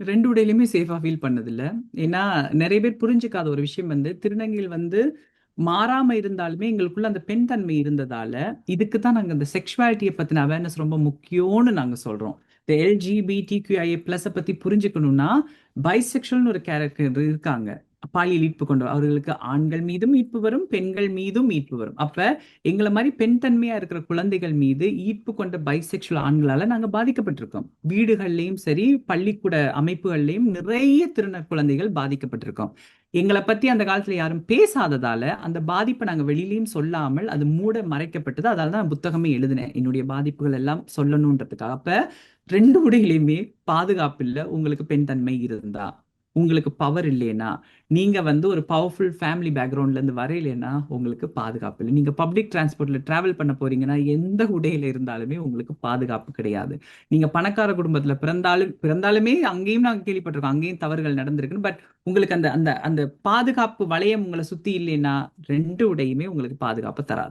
2 உடையிலுமே சேஃபா ஃபீல் பண்ணதில்ல. ஏன்னா, நெறைய பேர் புரிஞ்சுக்காத ஒரு விஷயம் வந்து, திருநங்கைகள் வந்து மாறாம இருந்தாலுமே, எங்களுக்குள்ள அந்த பெண் தன்மை இருந்ததால, இதுக்கு தான் நாங்க இந்த செக்சுவாலிட்டிய பத்தின அவேர்னஸ் ரொம்ப முக்கியோன்னு நாங்க சொல்றோம். இந்த LGBTQIA+ பத்தி புரிஞ்சுக்கணும்னா, பைசெக்சுவல்னு ஒரு கேரக்டர் இருக்காங்க. பாலியல் ஈர்ப்பு கொண்டவர். அவர்களுக்கு ஆண்கள் மீதும் ஈர்ப்பு வரும், பெண்கள் மீதும் ஈர்ப்பு வரும். அப்ப எங்கள மாரி பெண் தன்மையா இருக்கிற குழந்தைகள் மீது ஈர்ப்பு கொண்ட பைசெக்சுவல் ஆண்களால நாங்க பாதிக்கப்பட்டிருக்கோம். வீடுகள்லயும் சரி, பள்ளிக்கூட அமைப்புகள்லயும் நிறைய திருநர் குழந்தைகள் பாதிக்கப்பட்டிருக்கோம். எங்களை பத்தி அந்த காலத்துல யாரும் பேசாததால அந்த பாதிப்பை நாங்க வெளியிலயும் சொல்லாமல் அது மூட மறைக்கப்பட்டது. அதால தான் புத்தகமே எழுதினேன், என்னுடைய பாதிப்புகள் எல்லாம் சொல்லணுன்றதுக்காக. அப்ப 2 உடையிலையுமே பாதுகாப்பு இல்ல. உங்களுக்கு பெண் தன்மை இருந்தா, உங்களுக்கு பவர் இல்லைனா, நீங்க வந்து ஒரு பவர்ஃபுல் ஃபேமிலி பேக்ரவுண்ட்ல இருந்து வரையிலனா உங்களுக்கு பாதுகாப்பு இல்லை. நீங்க பப்ளிக் டிரான்ஸ்போர்ட்ல டிராவல் பண்ண போறீங்கன்னா எந்த உடையில இருந்தாலுமே உங்களுக்கு பாதுகாப்பு கிடையாது. நீங்க பணக்கார குடும்பத்துல பிறந்தாலுமே அங்கேயும் நாங்க கேள்விப்பட்டிருக்கோம், அங்கேயும் தவறுகள் நடந்திருக்குன்னு. பட் உங்களுக்கு அந்த அந்த அந்த பாதுகாப்பு வளையம் உங்களை சுத்தி இல்லைன்னா 2 உடையுமே உங்களுக்கு பாதுகாப்பு தராது.